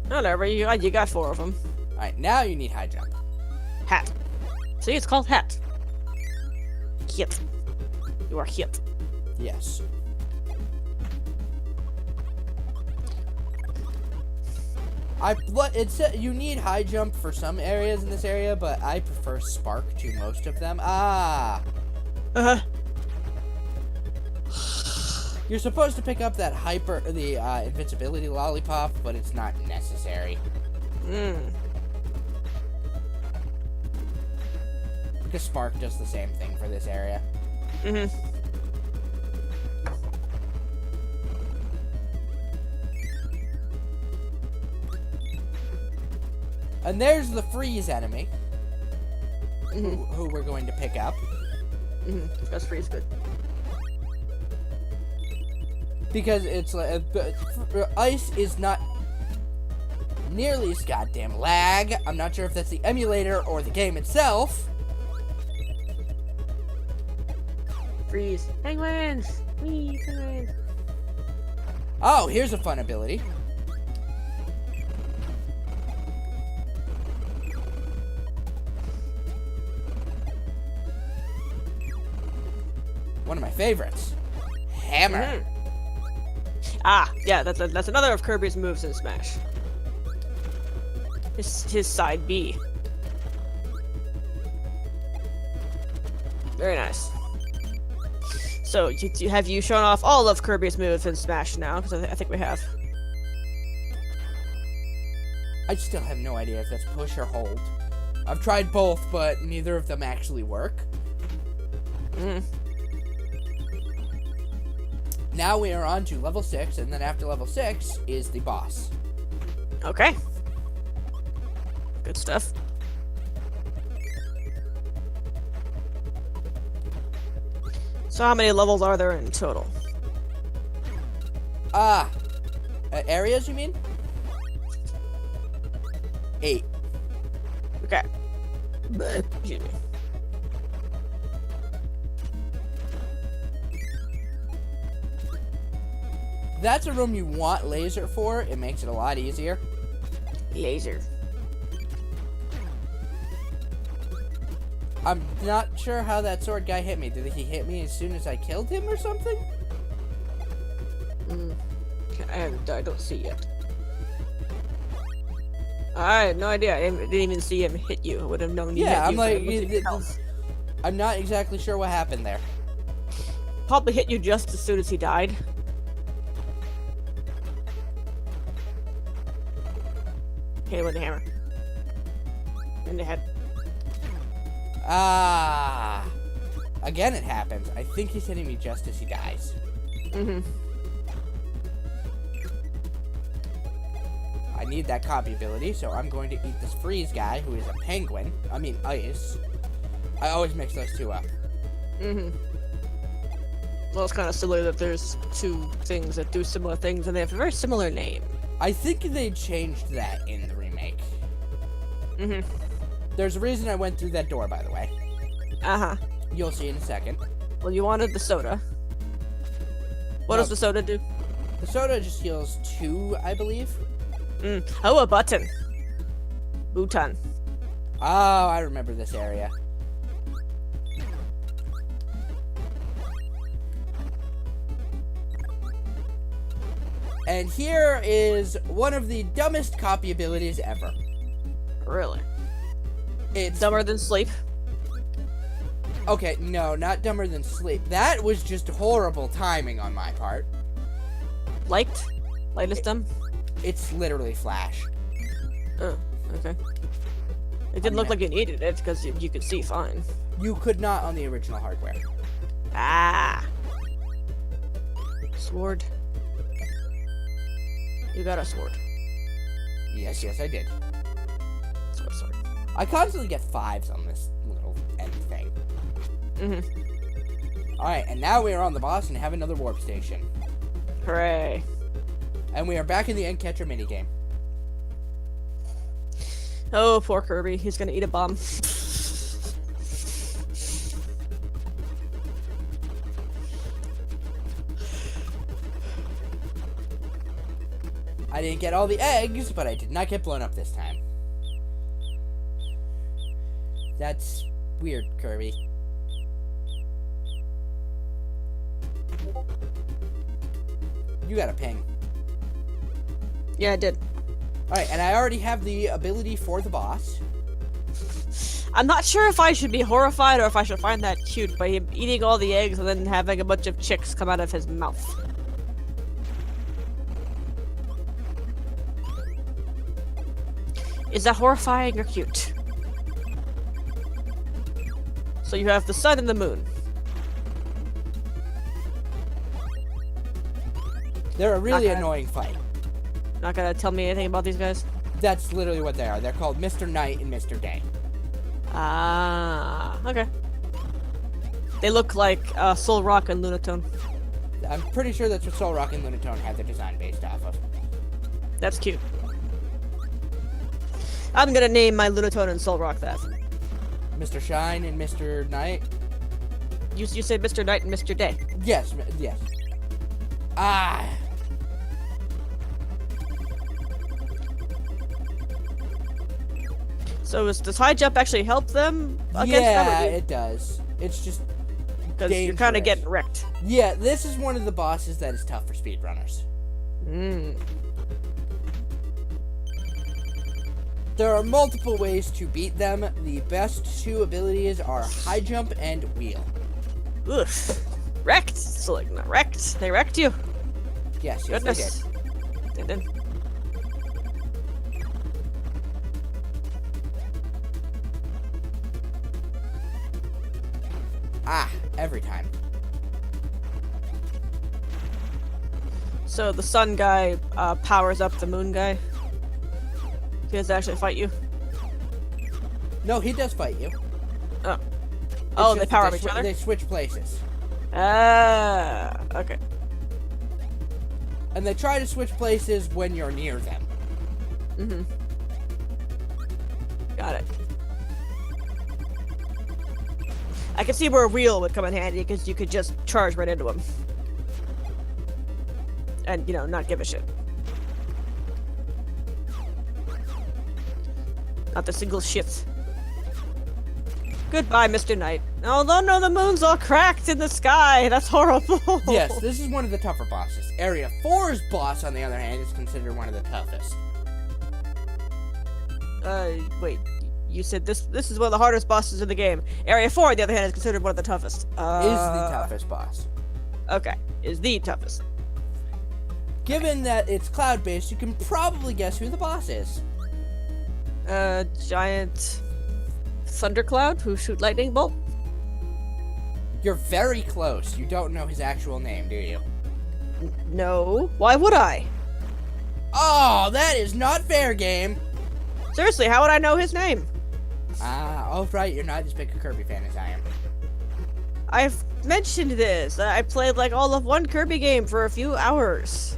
Whatever, you got 4 of them. Alright, now you need high jump. Hat. See, it's called Hat. Hit. You are hit. Yes. You need high jump for some areas in this area, but I prefer Spark to most of them. Ah! Uh-huh. You're supposed to pick up that invincibility lollipop, but it's not necessary. Because Spark does the same thing for this area. Mm-hmm. And there's the freeze enemy, who we're going to pick up. Mm-hmm. That's freeze good. Because it's like ice is not nearly as goddamn lag. I'm not sure if that's the emulator or the game itself. Freeze. Penguins! Wee, penguins! Oh, here's a fun ability. One of my favorites. Hammer. Mm-hmm. Ah, yeah, that's another of Kirby's moves in Smash. His side B. Very nice. So, have you shown off all of Kirby's moves in Smash now? Because I think we have. I still have no idea if that's push or hold. I've tried both, but neither of them actually work. Now we are on to level 6, and then after level 6 is the boss. Okay. Good stuff. So how many levels are there in total? Areas, you mean? 8. Okay. Excuse me. That's a room you want laser for. It makes it a lot easier. Laser. I'm not sure how that sword guy hit me. Did he hit me as soon as I killed him or something? I don't see it. I had no idea. I didn't even see him hit you. I would have known you hit Yeah, I'm you. like, I'm not exactly sure what happened there. Probably hit you just as soon as he died. Hit him with the hammer. In the head. Again it happens. I think he's hitting me just as he dies. I need that copy ability, so I'm going to eat this freeze guy, who is a penguin. I mean, ice. I always mix those two up. Well, it's kind of similar that there's two things that do similar things, and they have a very similar name. I think they changed that in the remake. There's a reason I went through that door, by the way. You'll see in a second. Well, you wanted the soda. What does the soda do? The soda just heals 2, I believe. Oh, a button. Bhutan. Oh, I remember this area. And here is one of the dumbest copy abilities ever. Really? It's dumber than sleep? Okay, no, not dumber than sleep. That was just horrible timing on my part. Liked? Light is dumb? It's literally Flash. Oh, okay. It didn't look like you needed it, because you could see fine. You could not on the original hardware. Sword. You got a sword. Yes, I did. Sword. I constantly get 5s on this little end thing. Alright, and now we are on the boss and have another warp station. Hooray. And we are back in the End Catcher minigame. Oh, poor Kirby. He's gonna eat a bomb. I didn't get all the eggs, but I did not get blown up this time. That's weird, Kirby. You got a ping. Yeah, I did. Alright, and I already have the ability for the boss. I'm not sure if I should be horrified or if I should find that cute by him eating all the eggs and then having a bunch of chicks come out of his mouth. Is that horrifying or cute? So you have the sun and the moon. They're a really annoying fight. Not gonna tell me anything about these guys? That's literally what they are. They're called Mr. Night and Mr. Day. Okay. They look like Soul Rock and Lunatone. I'm pretty sure that's what Soul Rock and Lunatone have their design based off of. That's cute. I'm gonna name my Lunatone and Soul Rock that. Mr. Shine and Mr. Night? You said Mr. Night and Mr. Day. Yes. So does high jump actually help them against them? Yeah, it does. It's just because you're kind of getting wrecked. Yeah, this is one of the bosses that is tough for speedrunners. There are multiple ways to beat them. The best 2 abilities are high jump and wheel. Oof. Wrecked! Seligna, wrecked. They wrecked you. Yes, Goodness. they did. They did. Ah, every time. So the sun guy powers up the moon guy. He does actually fight you. No, he does fight you. Oh. It's Oh, they just power that up each other? They switch places. Ah, okay. And they try to switch places when you're near them. Mm-hmm. Got it. I can see where a wheel would come in handy, because you could just charge right into him. And, you know, not give a shit. Not the single shit. Goodbye, Mr. Knight. Oh, no, the moon's all cracked in the sky. That's horrible. Yes, this is one of the tougher bosses. Area 4's boss, on the other hand, is considered one of the toughest. Wait. You said this is one of the hardest bosses in the game. Area 4, on the other hand, is considered one of the toughest. Is the toughest boss. Okay, is the toughest. Given that it's cloud-based, you can probably guess who the boss is. Giant thundercloud who shoot lightning bolt? You're very close. You don't know his actual name, do you? No. Why would I? Oh, that is not fair, game. Seriously, how would I know his name? Oh, right, you're not as big a Kirby fan as I am. I've mentioned this. I played like all of one Kirby game for a few hours.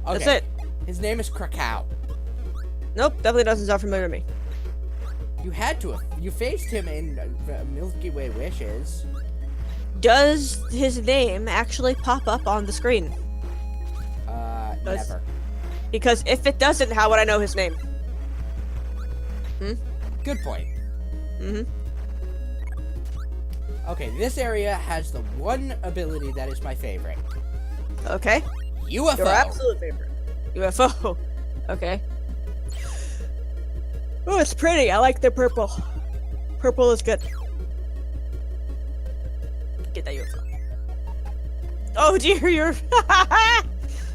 Okay. That's it. His name is Krakow. Nope, definitely doesn't sound familiar to me. You had to have. You faced him in Milky Way Wishes. Does his name actually pop up on the screen? Never. Because if it doesn't, how would I know his name? Good point. Mm-hmm. Okay, this area has the one ability that is my favorite. Okay. UFO. Your absolute favorite. UFO. Okay. Oh, it's pretty. I like the purple. Purple is good. Get that UFO. Oh dear, you're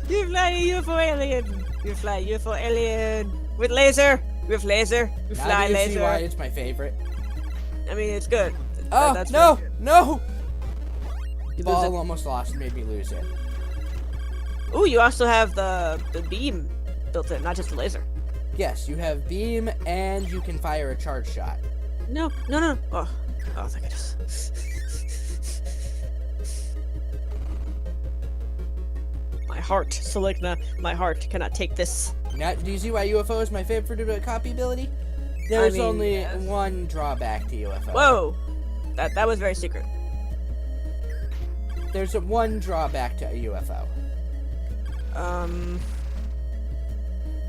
you fly a UFO alien. You fly a UFO alien with laser. With laser. You Now fly do you laser. see why it's my favorite? I mean, it's good. Oh, That's no, very good. no! You lose Ball it. almost lost, made me lose it. Ooh, you also have the beam built in, not just the laser. Yes, you have beam, and you can fire a charge shot. No. Oh, thank goodness. My heart, Seligna, my heart cannot take this. Now, do you see why UFO is my favorite copy ability? There's mean, only yes. one drawback to UFO. Whoa! That was very secret. There's one drawback to a UFO.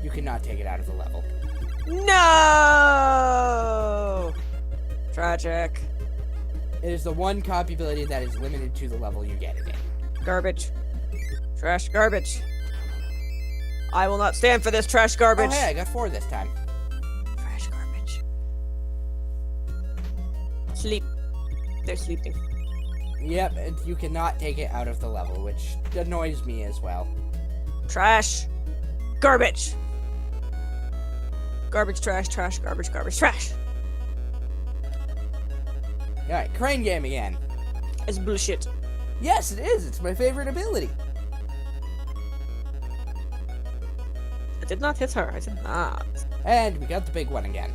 You cannot take it out of the level. No! Tragic. It is the one copy ability that is limited to the level you get it in. Garbage. Trash garbage. I will not stand for this trash garbage. Oh, hey, I got 4 this time. Trash garbage. Sleep. They're sleeping. Yep, and you cannot take it out of the level, which annoys me as well. Trash. Garbage. Garbage, trash, trash, garbage, garbage, trash. Alright, crane game again. It's bullshit. Yes, it is. It's my favorite ability. I did not hit her. I did not. And we got the big one again.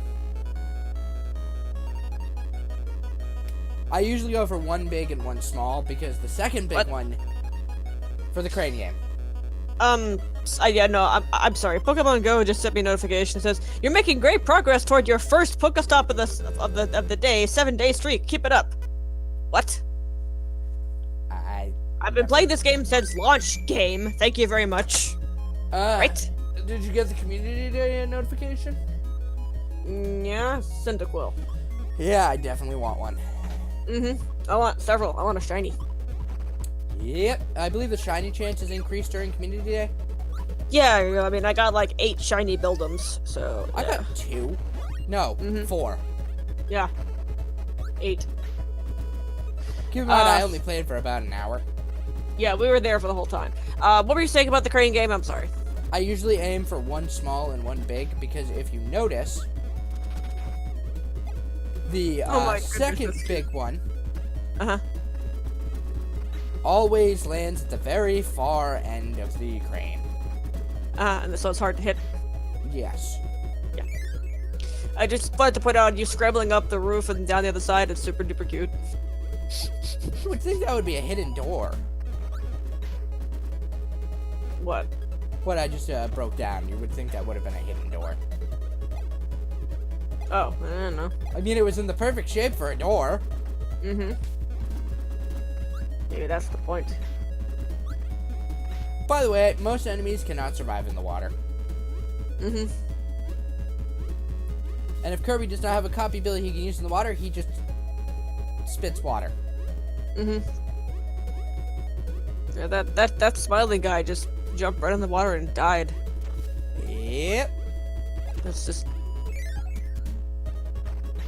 I usually go for one big and one small because the second big What? one for the crane game. I'm sorry. Pokemon Go just sent me a notification. It says you're making great progress toward your first Pokestop of the day, 7-day streak. Keep it up. What? I've been playing this game since launch. Game. Thank you very much. Right? Did you get the community day notification? Yeah. Cyndaquil. Yeah, I definitely want one. I want several. I want a shiny. Yep, I believe the shiny chance is increased during community day. Yeah, I mean, I got like 8 shiny buildums, so. I yeah. got 2. No, 4. Yeah. 8. Keep in mind, I only played for about an hour. Yeah, we were there for the whole time. What were you saying about the crane game? I'm sorry. I usually aim for one small and one big, because if you notice, the second big one always lands at the very far end of the crane. And so it's hard to hit. Yes. Yeah. I just wanted to point out you scrambling up the roof and down the other side. It's super duper cute. You would think that would be a hidden door. What? What I just broke down. You would think that would have been a hidden door. Oh, I don't know. I mean, it was in the perfect shape for a door. Mm-hmm. Maybe that's the point. By the way, most enemies cannot survive in the water. Mm-hmm. And if Kirby does not have a copy ability he can use in the water, he just spits water. Mm-hmm. Yeah, that smiling guy just jumped right in the water and died. Yep. That's just...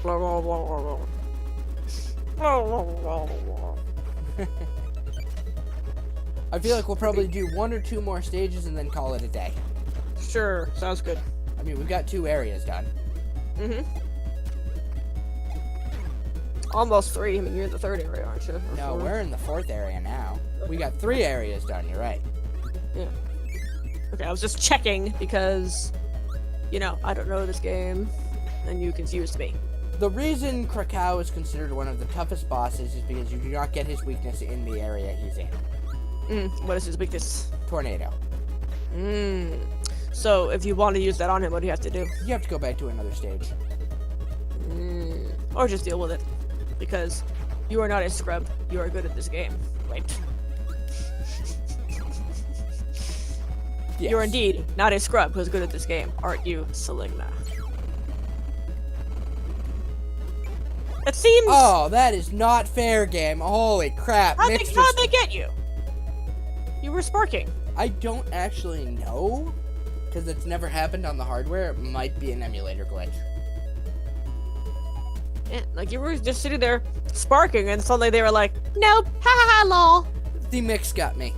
I feel like we'll probably do 1 or 2 more stages and then call it a day. Sure, sounds good. I mean, we've got 2 areas done. Mm-hmm. Almost 3. I mean, you're in the 3rd area, aren't you? Or No, 4? we're in the 4th area now. We got 3 areas done, you're right. Yeah. Okay, I was just checking because, you know, I don't know this game, and you confused me. The reason Krakow is considered one of the toughest bosses is because you do not get his weakness in the area he's in. What is his weakness? Tornado. So, if you want to use that on him, what do you have to do? You have to go back to another stage. Or just deal with it. Because you are not a scrub. You are good at this game. Right? Yes. You're indeed not a scrub who's good at this game, aren't you, Saligna? It seems... Oh, that is not fair, game. Holy crap. How'd Mixed they get you? You were sparking. I don't actually know, because it's never happened on the hardware. It might be an emulator glitch. Yeah, like you were just sitting there sparking, and suddenly they were like, "Nope, ha ha ha, lol." The mix got me.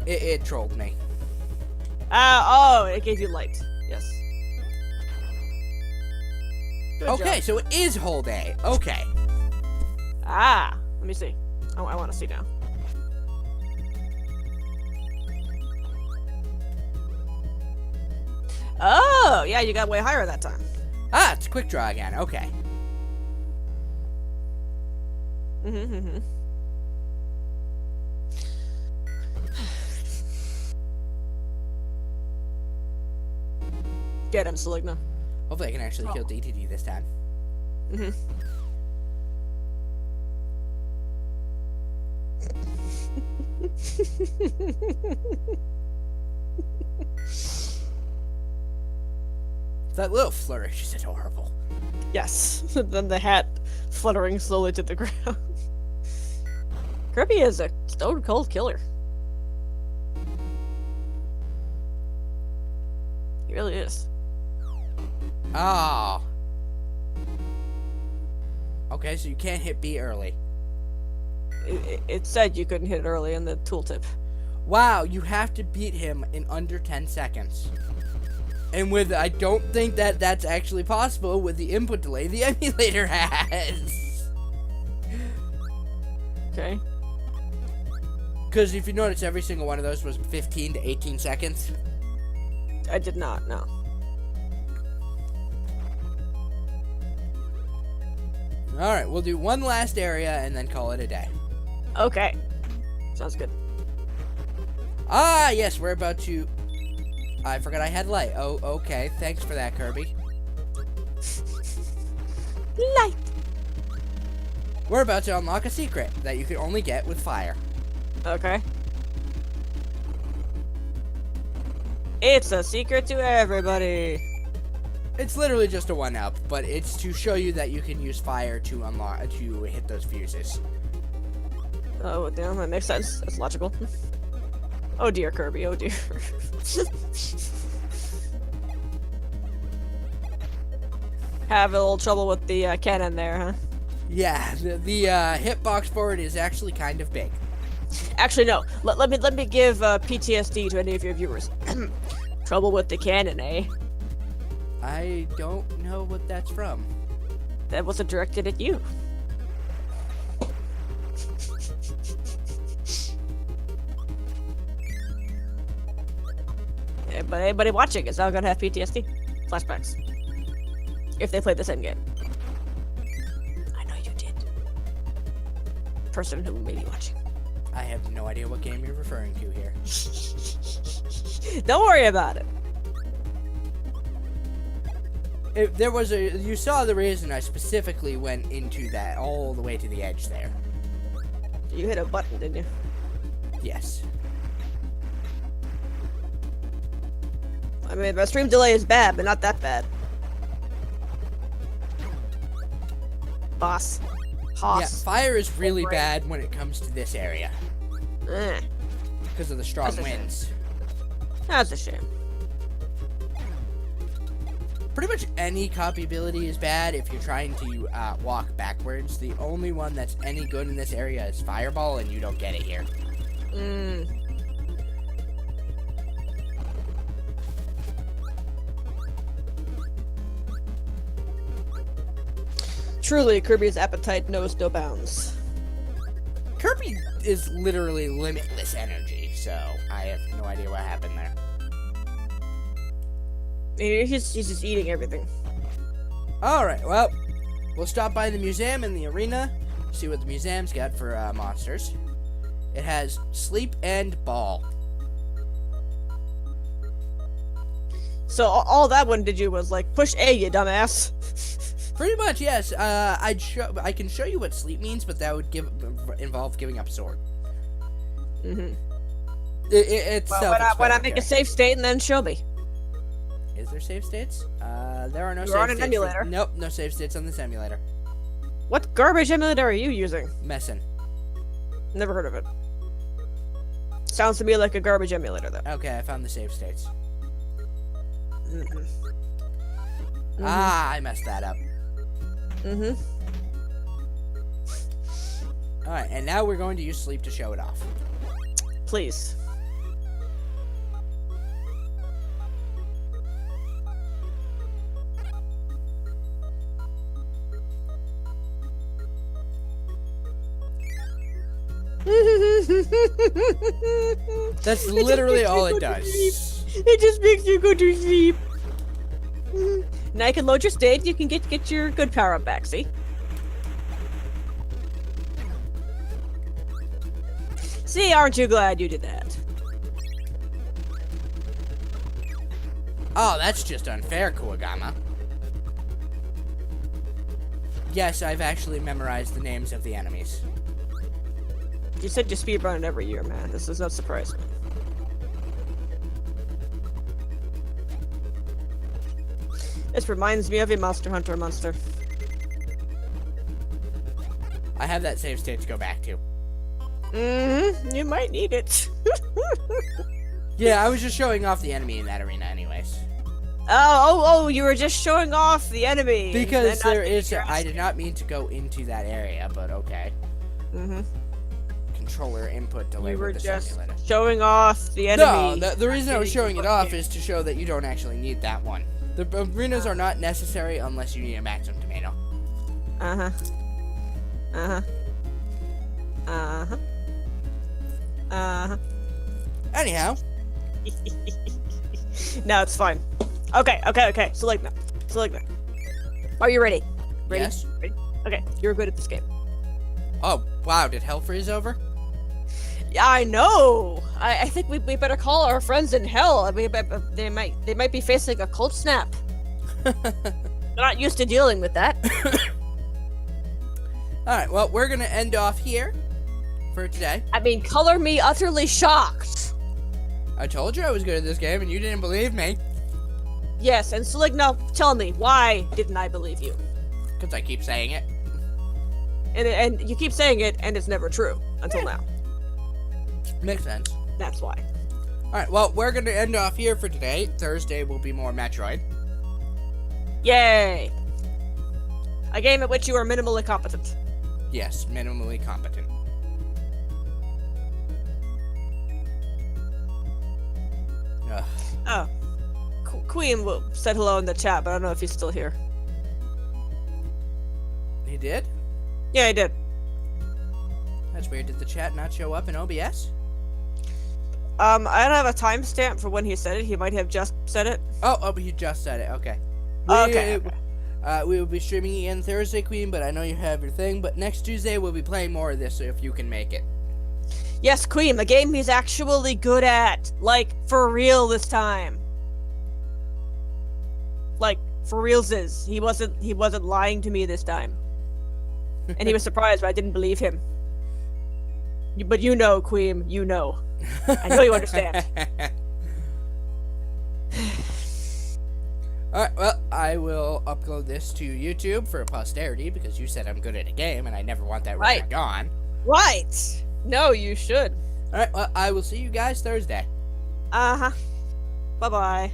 It trolled me. Oh, it gave you light. Yes. Good Okay, job. so it is whole day. Okay. Let me see. I want to see now. Oh, yeah, you got way higher that time. It's quick draw again. Okay. Mm-hmm. Get him, Saligna. Hopefully I can actually kill DTD this time. Mm-hmm. That little flourish is adorable. Yes. Then the hat fluttering slowly to the ground. Kirby is a stone cold killer. He really is. Oh. Okay, so you can't hit B early. It said you couldn't hit it early in the tooltip. Wow, you have to beat him in under 10 seconds. And I don't think that's actually possible with the input delay the emulator has. Okay. Because if you notice, every single one of those was 15 to 18 seconds. I did not, no. Alright, we'll do one last area and then call it a day. Okay. Sounds good. Ah, yes, we're about to... I forgot I had light. Oh, okay. Thanks for that, Kirby. Light! We're about to unlock a secret that you can only get with fire. Okay. It's a secret to everybody. It's literally just a 1-up, but it's to show you that you can use fire to hit those fuses. Oh, damn, that makes sense. That's logical. Oh dear, Kirby, oh dear. Have a little trouble with the cannon there, huh? Yeah, the hitbox for it is actually kind of big. Actually, no. Let me give PTSD to any of your viewers. Trouble with the cannon, eh? I don't know what that's from. That wasn't directed at you. Yeah, but anybody watching is now gonna have PTSD flashbacks if they played the same game. I know you did. Person who may be watching. I have no idea what game you're referring to here. Don't worry about it. You saw the reason I specifically went into that all the way to the edge there. You hit a button, didn't you? Yes. I mean, my stream delay is bad, but not that bad. Boss. Hoss. Yeah, fire is really bad when it comes to this area. Because of the strong winds. That's a shame. Pretty much any copy ability is bad if you're trying to walk backwards. The only one that's any good in this area is Fireball, and you don't get it here. Truly, Kirby's appetite knows no bounds. Kirby is literally limitless energy, so I have no idea what happened there. He's just eating everything. Alright, well, we'll stop by the museum and the arena, see what the museum's got for monsters. It has Sleep and Ball. So all that one did you was like, push A, you dumbass. Pretty much, yes. I can show you what sleep means, but that would involve giving up sword. It's why not make a safe state and then show me? Is there save states? There are no You're save on an states. emulator. Nope, no save states on this emulator. What garbage emulator are you using? Messin. Never heard of it. Sounds to me like a garbage emulator, though. Okay, I found the save states. Ah, I messed that up. Alright, and now we're going to use sleep to show it off. Please. That's literally all it does. It just makes you go to sleep. Now you can load your state. You can get your good power up back. See? See, aren't you glad you did that? Oh, that's just unfair, Kuwagama. Yes, I've actually memorized the names of the enemies. You said you speedrun it every year, man. This does not surprise me. This reminds me of a Monster Hunter monster. I have that save state to go back to. You might need it. Yeah, I was just showing off the enemy in that arena anyways. Oh, you were just showing off the enemy. Because there is I did not mean to go into that area, but okay. Controller input delay You were with the just simulator. showing off the enemy. No, the reason I was showing it off is to show that you don't actually need that one. The arenas are not necessary unless you need a maximum tomato. Anyhow. No, it's fine. Okay. Select now. Are you ready? Ready? Yes. Ready? Okay, you're good at this game. Oh, wow, did hell freeze over? Yeah, I know. I think we better call our friends in hell. I mean, they might be facing a cold snap. They're not used to dealing with that. Alright, well, we're gonna end off here for today. I mean, color me utterly shocked. I told you I was good at this game and you didn't believe me. Yes, and so now tell me, why didn't I believe you? Because I keep saying it. And you keep saying it, and it's never true until now. Makes sense. That's why. Alright, well, we're gonna end off here for today. Thursday will be more Metroid. Yay! A game at which you are minimally competent. Yes, minimally competent. Ugh. Oh. Queen said hello in the chat, but I don't know if he's still here. He did? Yeah, he did. That's weird. Did the chat not show up in OBS? I don't have a timestamp for when he said it. He might have just said it. Oh, he just said it. Okay. Okay. We will be streaming again Thursday, Queen, but I know you have your thing. But next Tuesday, we'll be playing more of this if you can make it. Yes, Queen, the game he's actually good at. Like, for real this time. Like, for realsies. He wasn't lying to me this time. And he was surprised, but I didn't believe him. But you know, Queen, you know. I know you understand. Alright, well, I will upload this to YouTube for posterity because you said I'm good at a game and I never want that Right. gone. Right. No, you should. Alright, well, I will see you guys Thursday. Uh-huh. Bye-bye.